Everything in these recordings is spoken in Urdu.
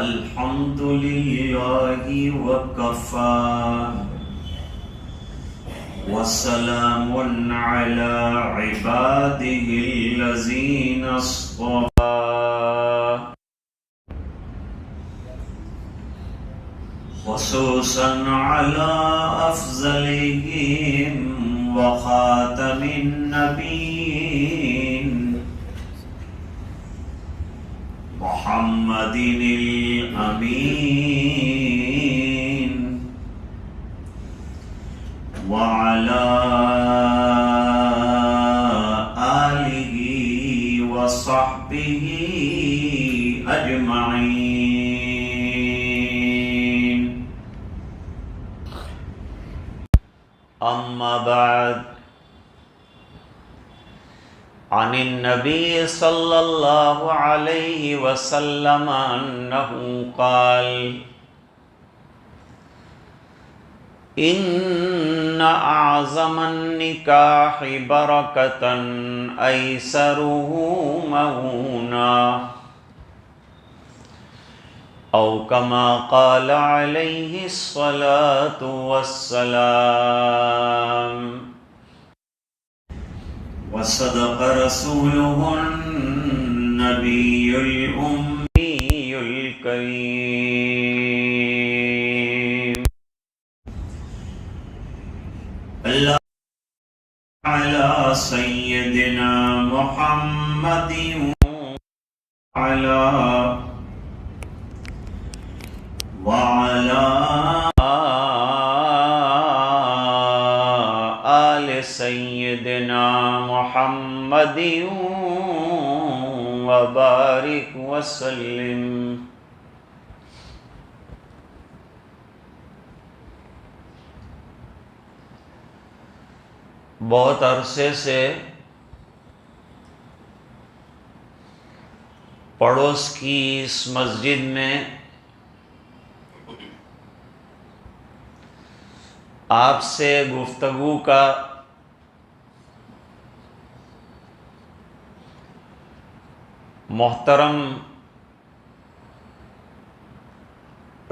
الحمد لله وكفى وسلام على عباده الذين اصطفى خصوصا على أفضلهم وخاتم النبيين محمد الأمين وعلى آله وصحبه أجمعين. أما بعد، عن النبي صلى الله عليه وسلم أنه قال: إن أعظم النكاح بركة أيسره مؤونة، أو كما قال عليه الصلاة والسلام. وصدق رسوله النبي الأمي الكريم. اللهم على سيدنا محمد وعلى آل سيدنا محمد وبارك وسلم. بہت عرصے سے پڑوس کی اس مسجد میں آپ سے گفتگو کا محترم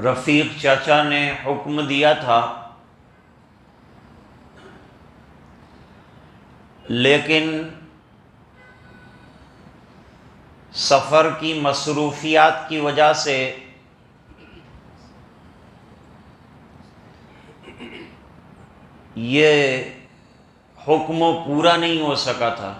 رفیق چاچا نے حکم دیا تھا، لیکن سفر کی مصروفیات کی وجہ سے یہ حکم پورا نہیں ہو سکا تھا.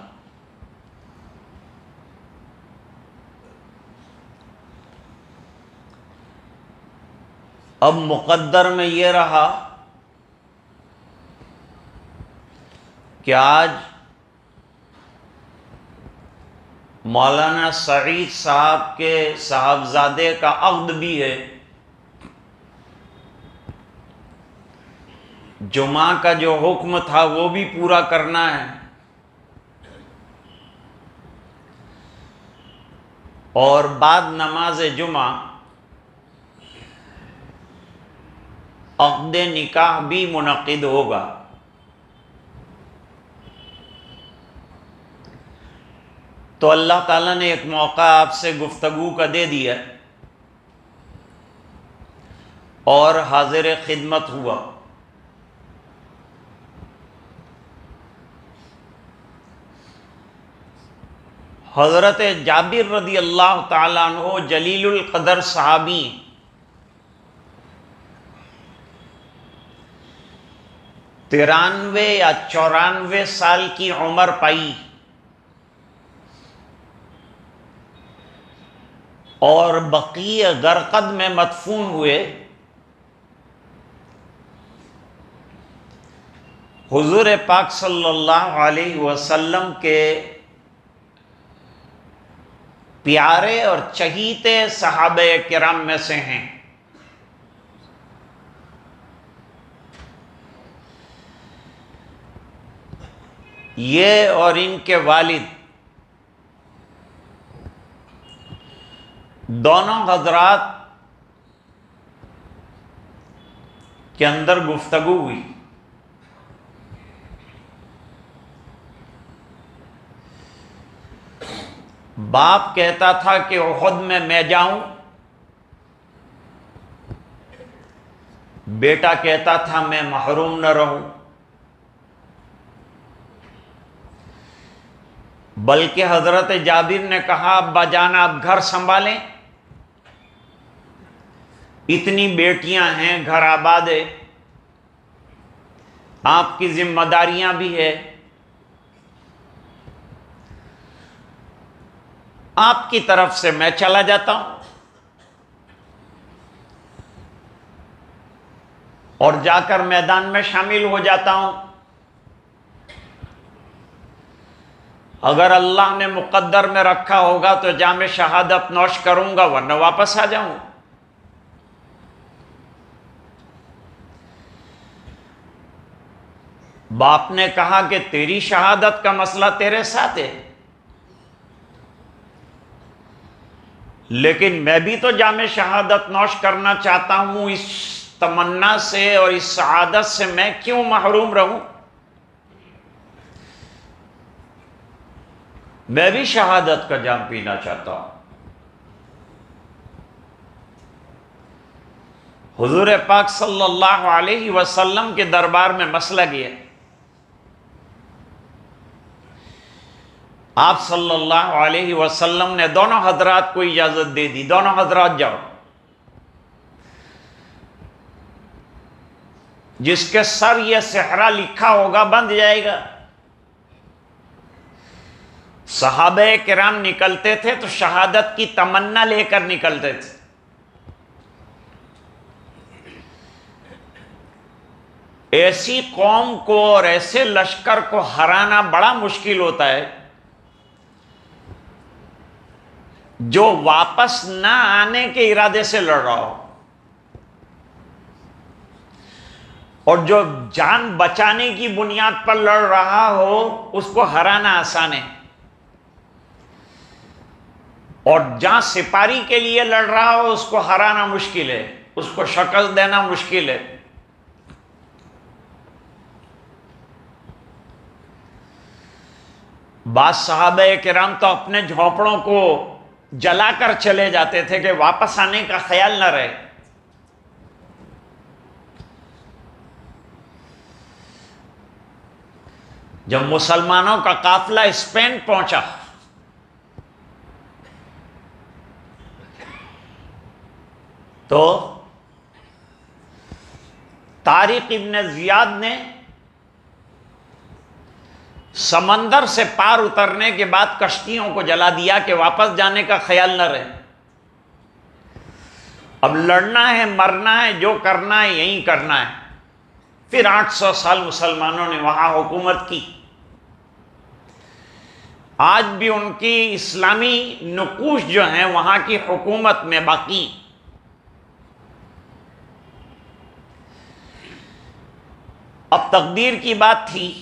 اب مقدر میں یہ رہا کہ آج مولانا سعید صاحب کے صاحبزادے کا عقد بھی ہے. جمعہ کا جو حکم تھا وہ بھی پورا کرنا ہے، اور بعد نماز جمعہ عقد نکاح بھی منعقد ہوگا. تو اللہ تعالیٰ نے ایک موقع آپ سے گفتگو کا دے دیا اور حاضر خدمت ہوا. حضرت جابر رضی اللہ تعالیٰ عنہ جلیل القدر صحابی، 93 یا 94 سال کی عمر پائی اور بقیع غرقد میں مدفون ہوئے. حضور پاک صلی اللہ علیہ وسلم کے پیارے اور چہیتے صحابہ کرام میں سے ہیں. یہ اور ان کے والد دونوں حضرات کے اندر گفتگو ہوئی. باپ کہتا تھا کہ احد میں جاؤں بیٹا کہتا تھا میں محروم نہ رہوں، بلکہ حضرت جابر نے کہا ابا جان آپ گھر سنبھالیں، اتنی بیٹیاں ہیں، گھر آباد ہے، آپ کی ذمہ داریاں بھی ہے، آپ کی طرف سے میں چلا جاتا ہوں اور جا کر میدان میں شامل ہو جاتا ہوں، اگر اللہ نے مقدر میں رکھا ہوگا تو جام شہادت نوش کروں گا، ورنہ واپس آ جاؤں۔ باپ نے کہا کہ تیری شہادت کا مسئلہ تیرے ساتھ ہے، لیکن میں بھی تو جام شہادت نوش کرنا چاہتا ہوں، اس تمنا سے اور اس سعادت سے میں کیوں محروم رہوں؟ میں بھی شہادت کا جام پینا چاہتا ہوں۔ حضور پاک صلی اللہ علیہ وسلم کے دربار میں مسئلہ گیا، آپ صلی اللہ علیہ وسلم نے دونوں حضرات کو اجازت دے دی، دونوں حضرات جاؤ، جس کے سر یہ صحرا لکھا ہوگا بند جائے گا۔ صحابہ کرام نکلتے تھے تو شہادت کی تمنا لے کر نکلتے تھے، ایسی قوم کو اور ایسے لشکر کو ہرانا بڑا مشکل ہوتا ہے جو واپس نہ آنے کے ارادے سے لڑ رہا ہو، اور جو جان بچانے کی بنیاد پر لڑ رہا ہو اس کو ہرانا آسان ہے، اور جہاں سپاری کے لیے لڑ رہا ہو اس کو ہرانا مشکل ہے، اس کو شکست دینا مشکل ہے۔ بعض صحابہ کرام تو اپنے جھونپڑوں کو جلا کر چلے جاتے تھے کہ واپس آنے کا خیال نہ رہے۔ جب مسلمانوں کا قافلہ اسپین پہنچا تو طارق ابن زیاد نے سمندر سے پار اترنے کے بعد کشتیوں کو جلا دیا کہ واپس جانے کا خیال نہ رہے، اب لڑنا ہے مرنا ہے جو کرنا ہے یہیں کرنا ہے۔ پھر 800 سال مسلمانوں نے وہاں حکومت کی، آج بھی ان کی اسلامی نقوش جو ہیں وہاں کی حکومت میں باقی۔ اب تقدیر کی بات تھی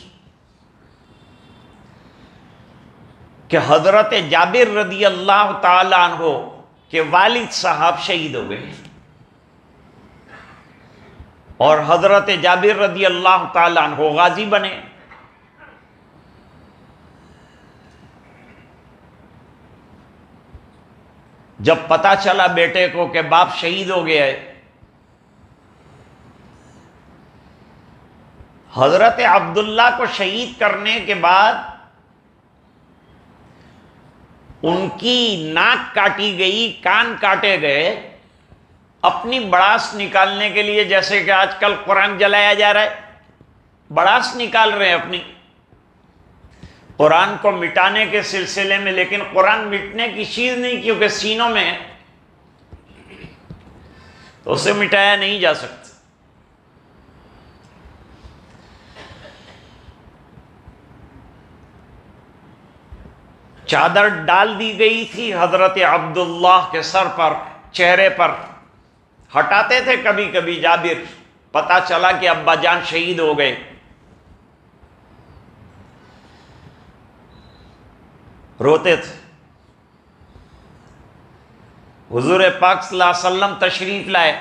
کہ حضرت جابر رضی اللہ تعالی عنہ کے والد صاحب شہید ہو گئے، اور حضرت جابر رضی اللہ تعالی عنہ غازی بنے۔ جب پتا چلا بیٹے کو کہ باپ شہید ہو گیا ہے، حضرت عبداللہ کو شہید کرنے کے بعد ان کی ناک کاٹی گئی، کان کاٹے گئے، اپنی بڑاس نکالنے کے لیے، جیسے کہ آج کل قرآن جلایا جا رہا ہے، بڑاس نکال رہے ہیں اپنی، قرآن کو مٹانے کے سلسلے میں، لیکن قرآن مٹنے کی چیز نہیں کیونکہ سینوں میں ہے، تو اسے مٹایا نہیں جا سکتا۔ چادر ڈال دی گئی تھی حضرت عبداللہ کے سر پر، چہرے پر، ہٹاتے تھے کبھی کبھی جابر، پتا چلا کہ ابا جان شہید ہو گئے، روتے تھے۔ حضور پاک صلی اللہ علیہ وسلم تشریف لائے،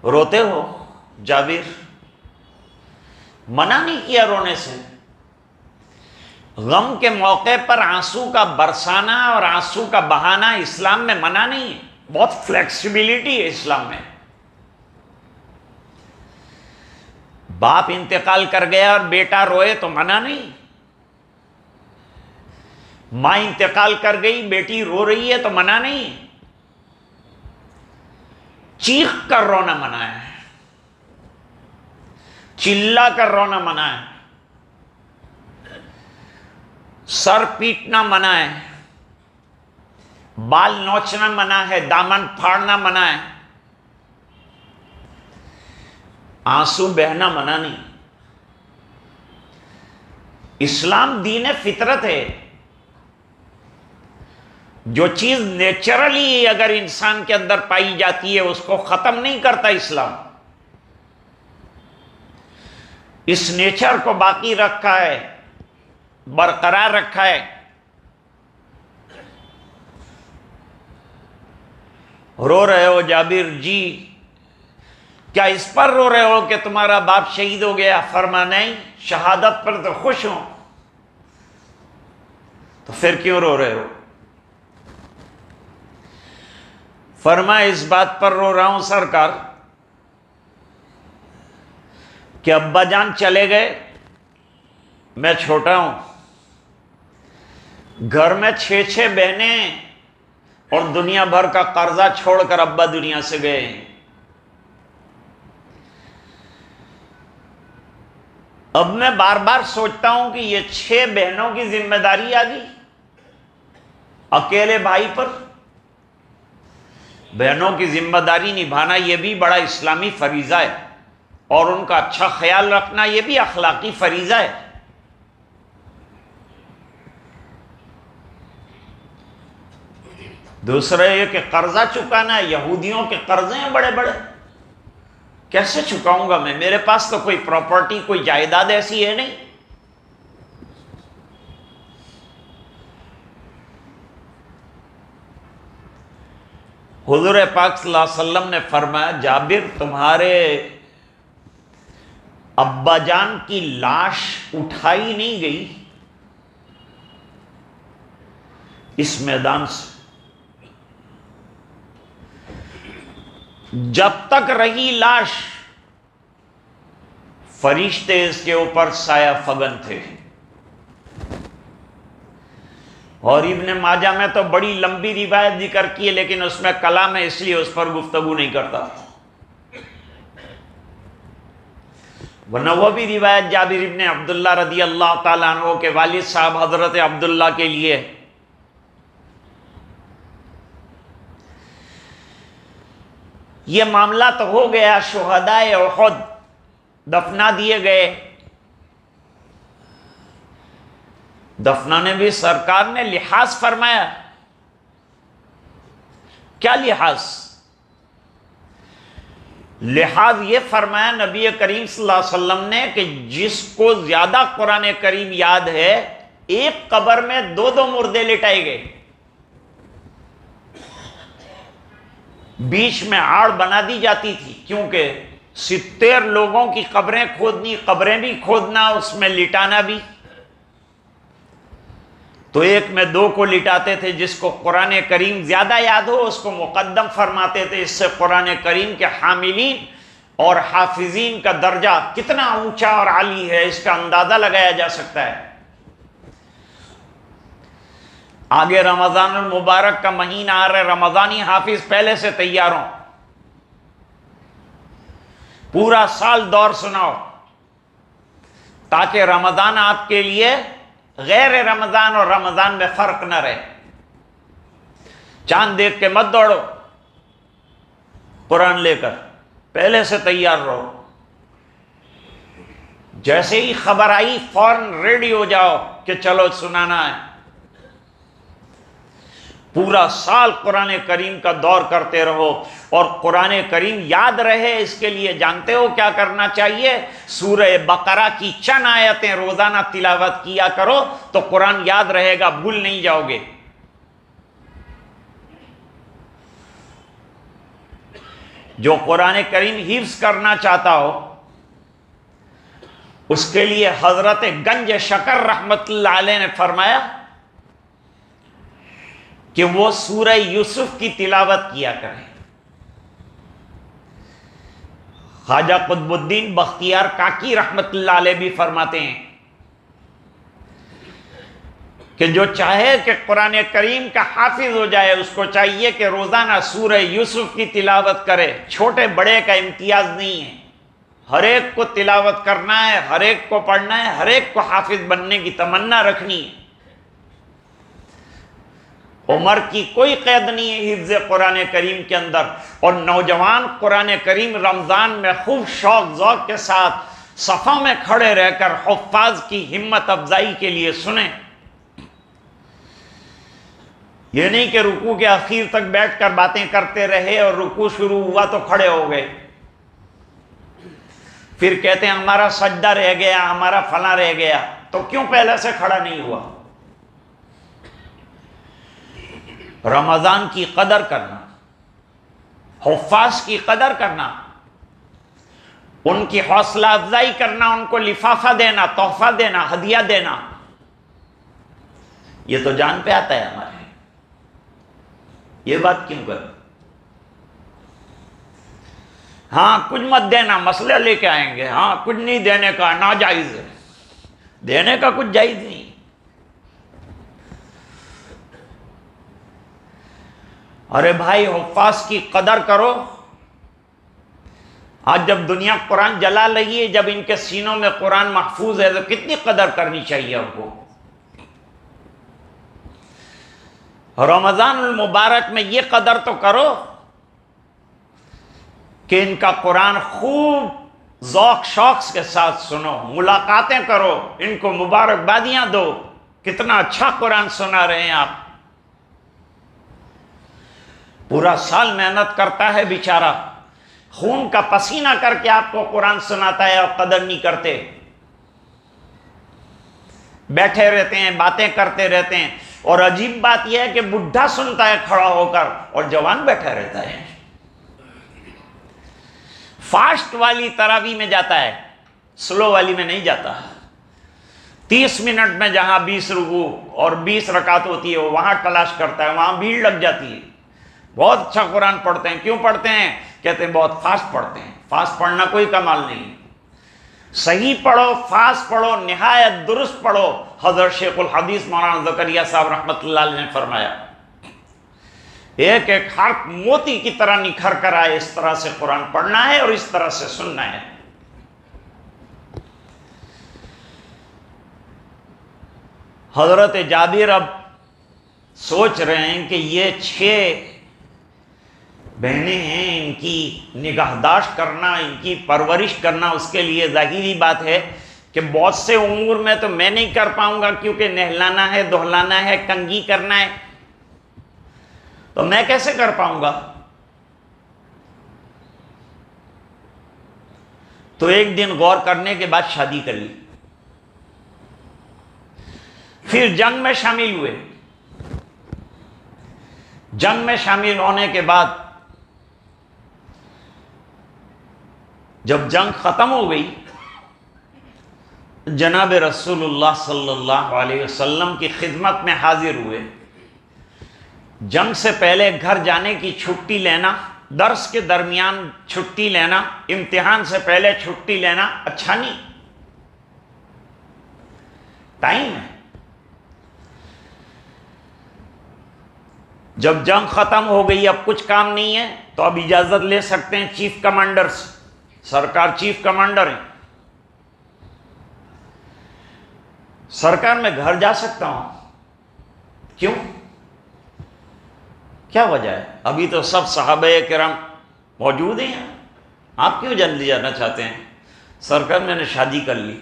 روتے ہو جابر؟ منع نہیں کیا رونے سے۔ غم کے موقع پر آنسو کا برسانا اور آنسو کا بہانا اسلام میں منع نہیں ہے، بہت فلیکسیبلٹی ہے اسلام میں۔ باپ انتقال کر گیا اور بیٹا روئے تو منع نہیں، ماں انتقال کر گئی بیٹی رو رہی ہے تو منع نہیں، چیخ کر رونا منع ہے، چلا کر رونا منع ہے، سر پیٹنا منع ہے، بال نوچنا منع ہے، دامن پھاڑنا منع ہے، آنسو بہنا منع نہیں۔ اسلام دین فطرت ہے، جو چیز نیچرلی اگر انسان کے اندر پائی جاتی ہے اس کو ختم نہیں کرتا اسلام، اس نیچر کو باقی رکھا ہے، برقرار رکھا ہے۔ رو رہے ہو جابر جی، کیا اس پر رو رہے ہو کہ تمہارا باپ شہید ہو گیا؟ فرما نہیں، شہادت پر تو خوش ہوں، تو پھر کیوں رو رہے ہو؟ فرما اس بات پر رو رہا ہوں سرکار کہ ابا جان چلے گئے، میں چھوٹا ہوں، گھر میں 6 بہنیں اور دنیا بھر کا قرضہ چھوڑ کر ابا دنیا سے گئے۔ اب میں بار بار سوچتا ہوں کہ یہ 6 بہنوں کی ذمہ داری آ گئی اکیلے بھائی پر۔ بہنوں کی ذمہ داری نبھانا یہ بھی بڑا اسلامی فریضہ ہے، اور ان کا اچھا خیال رکھنا یہ بھی اخلاقی فریضہ ہے۔ دوسرا یہ کہ قرضہ چکانا ہے، یہودیوں کے قرضے ہیں بڑے بڑے، کیسے چکاؤں گا میں؟ میرے پاس تو کوئی پراپرٹی، کوئی جائیداد ایسی ہے نہیں۔ حضور پاک صلی اللہ علیہ وسلم نے فرمایا جابر تمہارے ابا جان کی لاش اٹھائی نہیں گئی اس میدان سے، جب تک رہی لاش فرشتے اس کے اوپر سایہ فگن تھے۔ اور ابن ماجہ میں تو بڑی لمبی روایت ذکر کی ہے، لیکن اس میں کلام ہے اس لیے اس پر گفتگو نہیں کرتا، ورنہ وہ بھی روایت جابر ابن عبداللہ رضی اللہ تعالیٰ عنہ کے والد صاحب حضرت عبداللہ کے لیے۔ یہ معاملہ تو ہو گیا، شہدائے احد دفنا دیے گئے۔ دفنانے بھی سرکار نے لحاظ فرمایا۔ کیا لحاظ؟ لحاظ یہ فرمایا نبی کریم صلی اللہ علیہ وسلم نے کہ جس کو زیادہ قرآن کریم یاد ہے، ایک قبر میں 2 مردے لٹائے گئے، بیچ میں آڑ بنا دی جاتی تھی، کیونکہ 70 لوگوں کی قبریں کھودنی، قبریں بھی کھودنا، اس میں لٹانا بھی، تو ایک میں 2 کو لٹاتے تھے۔ جس کو قرآن کریم زیادہ یاد ہو اس کو مقدم فرماتے تھے۔ اس سے قرآن کریم کے حاملین اور حافظین کا درجہ کتنا اونچا اور عالی ہے اس کا اندازہ لگایا جا سکتا ہے۔ آگے رمضان المبارک کا مہینہ آ رہا ہے، رمضانی حافظ پہلے سے تیار ہوں، پورا سال دور سناؤ، تاکہ رمضان آپ کے لیے غیر رمضان اور رمضان میں فرق نہ رہے۔ چاند دیکھ کے مت دوڑو، قرآن لے کر پہلے سے تیار رہو، جیسے ہی خبر آئی فوراً ریڈی ہو جاؤ کہ چلو سنانا ہے۔ پورا سال قرآن کریم کا دور کرتے رہو، اور قرآن کریم یاد رہے اس کے لیے جانتے ہو کیا کرنا چاہیے؟ سورہ بقرہ کی چند آیتیں روزانہ تلاوت کیا کرو تو قرآن یاد رہے گا، بھول نہیں جاؤ گے۔ جو قرآن کریم حفظ کرنا چاہتا ہو اس کے لیے حضرت گنج شکر رحمت اللہ علیہ نے فرمایا کہ وہ سورہ یوسف کی تلاوت کیا کریں۔ خواجہ قطب الدین بختیار کاکی رحمت اللہ علیہ بھی فرماتے ہیں کہ جو چاہے کہ قرآن کریم کا حافظ ہو جائے، اس کو چاہیے کہ روزانہ سورہ یوسف کی تلاوت کرے۔ چھوٹے بڑے کا امتیاز نہیں ہے، ہر ایک کو تلاوت کرنا ہے، ہر ایک کو پڑھنا ہے، ہر ایک کو حافظ بننے کی تمنا رکھنی ہے۔ عمر کی کوئی قید نہیں ہے حفظ قرآن کریم کے اندر، اور نوجوان قرآن کریم رمضان میں خوب شوق ذوق کے ساتھ صفوں میں کھڑے رہ کر حفاظ کی ہمت افزائی کے لیے سنیں۔ یہ نہیں کہ رکوع کے اخیر تک بیٹھ کر باتیں کرتے رہے اور رکوع شروع ہوا تو کھڑے ہو گئے، پھر کہتے ہیں ہمارا سجدہ رہ گیا، ہمارا فلاں رہ گیا، تو کیوں پہلے سے کھڑا نہیں ہوا؟ رمضان کی قدر کرنا، حفاظ کی قدر کرنا، ان کی حوصلہ افزائی کرنا، ان کو لفافہ دینا، تحفہ دینا، ہدیہ دینا، یہ تو جان پہ آتا ہے ہمارے۔ یہ بات کیوں کر؟ ہاں کچھ مت دینا، مسئلہ لے کے آئیں گے، ہاں کچھ نہیں دینے کا، ناجائز ہے، دینے کا کچھ جائز نہیں۔ ارے بھائی حفاظ کی قدر کرو۔ آج جب دنیا قرآن جلا رہی ہے، جب ان کے سینوں میں قرآن محفوظ ہے، تو کتنی قدر کرنی چاہیے ان کو۔ رمضان المبارک میں یہ قدر تو کرو کہ ان کا قرآن خوب ذوق شوق کے ساتھ سنو، ملاقاتیں کرو، ان کو مبارکبادیاں دو، کتنا اچھا قرآن سنا رہے ہیں آپ۔ پورا سال محنت کرتا ہے بیچارہ، خون کا پسینہ کر کے آپ کو قرآن سناتا ہے اور قدر نہیں کرتے، بیٹھے رہتے ہیں، باتیں کرتے رہتے ہیں۔ اور عجیب بات یہ ہے کہ بڈھا سنتا ہے کھڑا ہو کر اور جوان بیٹھا رہتا ہے۔ فاسٹ والی تراویح میں جاتا ہے، سلو والی میں نہیں جاتا۔ 30 منٹ میں جہاں 20 رکوع اور 20 رکعت ہوتی ہے وہاں تلاش کرتا ہے، وہاں بھیڑ لگ جاتی ہے۔ بہت اچھا قرآن پڑھتے ہیں، کیوں پڑھتے ہیں؟ کہتے ہیں بہت فاسٹ پڑھتے ہیں۔ فاسٹ پڑھنا کوئی کمال نہیں، صحیح پڑھو، فاسٹ پڑھو، نہایت درست پڑھو۔ حضرت شیخ الحدیث مولانا زکریا صاحب رحمۃ اللہ علیہ نے فرمایا ایک ایک حرف موتی کی طرح نکھر کر آئے، اس طرح سے قرآن پڑھنا ہے اور اس طرح سے سننا ہے۔ حضرت جابر اب سوچ رہے ہیں کہ یہ 6 بہنیں ہیں، ان کی نگہداشت کرنا، ان کی پرورش کرنا اس کے لیے ظاہری بات ہے کہ بہت سے امور میں تو میں نہیں کر پاؤں گا، کیونکہ نہلانا ہے، دہلانا ہے، کنگھی کرنا ہے، تو میں کیسے کر پاؤں گا؟ تو ایک دن غور کرنے کے بعد شادی کر لی، پھر جنگ میں شامل ہوئے۔ جنگ میں شامل ہونے کے بعد جب جنگ ختم ہو گئی، جناب رسول اللہ صلی اللہ علیہ وسلم کی خدمت میں حاضر ہوئے۔ جنگ سے پہلے گھر جانے کی چھٹی لینا، درس کے درمیان چھٹی لینا، امتحان سے پہلے چھٹی لینا اچھا نہیں، ٹائم ہے۔ جب جنگ ختم ہو گئی، اب کچھ کام نہیں ہے، تو اب اجازت لے سکتے ہیں چیف کمانڈر سے، سرکار چیف کمانڈر ہیں، سرکار میں گھر جا سکتا ہوں؟ کیوں؟ کیا وجہ ہے؟ ابھی تو سب صحابہ کرام موجود ہیں، آپ کیوں جلدی جانا چاہتے ہیں؟ سرکار میں نے شادی کر لی۔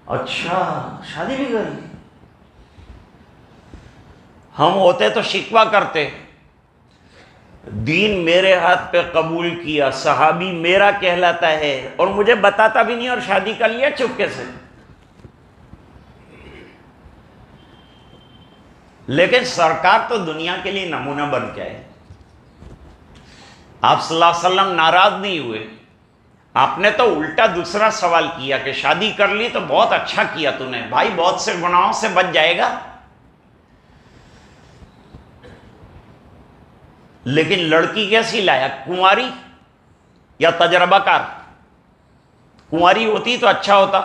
اچھا شادی بھی کر لی؟ ہم ہوتے تو شکوہ کرتے، دین میرے ہاتھ پہ قبول کیا، صحابی میرا کہلاتا ہے، اور مجھے بتاتا بھی نہیں اور شادی کر لیا چپکے سے۔ لیکن سرکار تو دنیا کے لیے نمونہ بن کے آئے۔ آپ صلی اللہ علیہ وسلم ناراض نہیں ہوئے، آپ نے تو الٹا دوسرا سوال کیا کہ شادی کر لی تو بہت اچھا کیا تو نے، بھائی بہت سے گناہوں سے بچ جائے گا۔ لیکن لڑکی کیسی لایا؟ کنواری یا تجربہ کار؟ کنواری ہوتی تو اچھا ہوتا.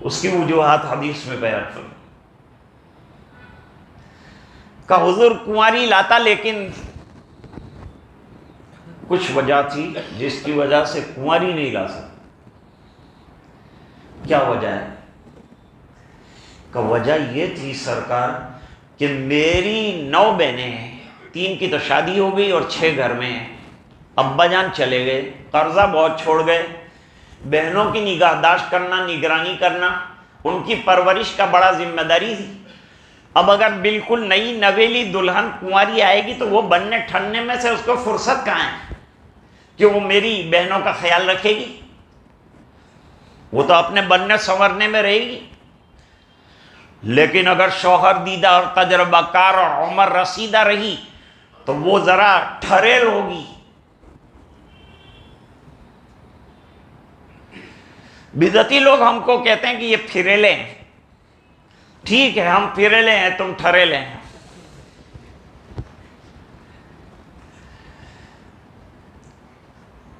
اس کی وجوہات حدیث میں بیان کروں کہ حضور کنواری لاتا، لیکن کچھ وجہ تھی جس کی وجہ سے کنواری نہیں لا سکتا. کیا وجہ ہے؟ کہ وجہ یہ تھی سرکار کہ میری 9 بہنیں ہیں، 3 کی تو شادی ہو گئی اور 6 گھر میں ہیں. ابا جان چلے گئے، قرضہ بہت چھوڑ گئے. بہنوں کی نگہداشت کرنا، نگرانی کرنا، ان کی پرورش کا بڑا ذمہ داری تھی. اب اگر بالکل نئی نویلی دلہن کنواری آئے گی تو وہ بننے ٹھننے میں سے اس کو فرصت کہاں ہے کہ وہ میری بہنوں کا خیال رکھے گی؟ وہ تو اپنے بننے سنورنے میں رہے گی. لیکن اگر شوہر دیدہ اور تجربہ کار اور عمر رسیدہ رہی تو وہ ذرا ٹھریل ہوگی. بدعتی لوگ ہم کو کہتے ہیں کہ یہ پھریلے ہیں. ٹھیک ہے، ہم پھریلے ہیں، تم ٹھریلے ہیں.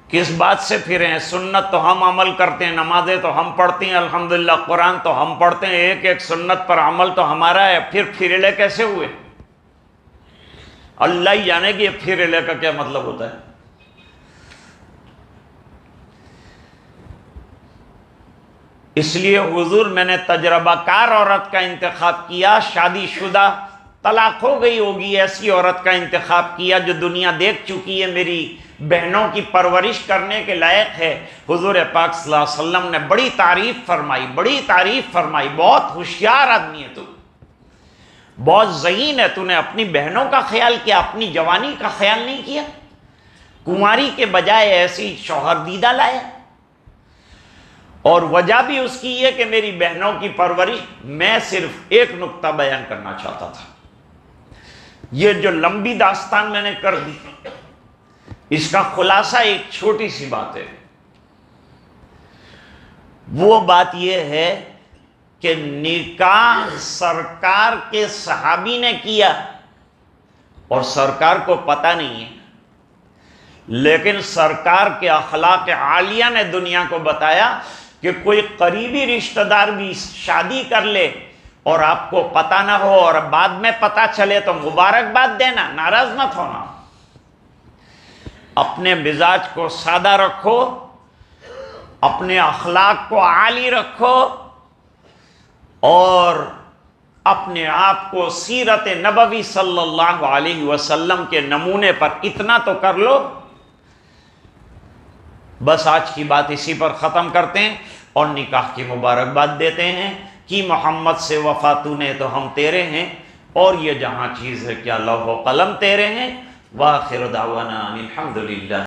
کس بات سے پھرے ہیں؟ سنت تو ہم عمل کرتے ہیں، نمازیں تو ہم پڑھتے ہیں الحمدللہ، قرآن تو ہم پڑھتے ہیں، ایک ایک سنت پر عمل تو ہمارا ہے. پھر پھریلے کیسے ہوئے؟ اللہ ہی جانے کہ یہ پھریلے کا کیا مطلب ہوتا ہے. اس لیے حضور میں نے تجربہ کار عورت کا انتخاب کیا. شادی شدہ طلاق ہو گئی ہوگی ایسی عورت کا انتخاب کیا جو دنیا دیکھ چکی ہے، میری بہنوں کی پرورش کرنے کے لائق ہے. حضور پاک صلی اللہ علیہ وسلم نے بڑی تعریف فرمائی، بڑی تعریف فرمائی. بہت ہوشیار آدمی ہے تو، بہت ذہین ہے، تو نے اپنی بہنوں کا خیال کیا، اپنی جوانی کا خیال نہیں کیا. کنواری کے بجائے ایسی شوہر دیدہ لائے. اور وجہ بھی اس کی یہ کہ میری بہنوں کی پرورش. میں صرف ایک نقطہ بیان کرنا چاہتا تھا. یہ جو لمبی داستان میں نے کر دی، اس کا خلاصہ ایک چھوٹی سی بات ہے. وہ بات یہ ہے کہ نکاح سرکار کے صحابی نے کیا اور سرکار کو پتہ نہیں ہے، لیکن سرکار کے اخلاق عالیہ نے دنیا کو بتایا کہ کوئی قریبی رشتہ دار بھی شادی کر لے اور آپ کو پتہ نہ ہو اور بعد میں پتہ چلے تو مبارکباد دینا، ناراض مت ہونا. اپنے مزاج کو سادہ رکھو، اپنے اخلاق کو عالی رکھو اور اپنے آپ کو سیرت نبوی صلی اللہ علیہ وسلم کے نمونے پر اتنا تو کر لو. بس آج کی بات اسی پر ختم کرتے ہیں اور نکاح کی مبارکباد دیتے ہیں کہ محمد سے وفا تو نے تو ہم تیرے ہیں، اور یہ جہاں چیز ہے کیا لوح و قلم تیرے ہیں. وآخر دعوانا ان الحمدللہ.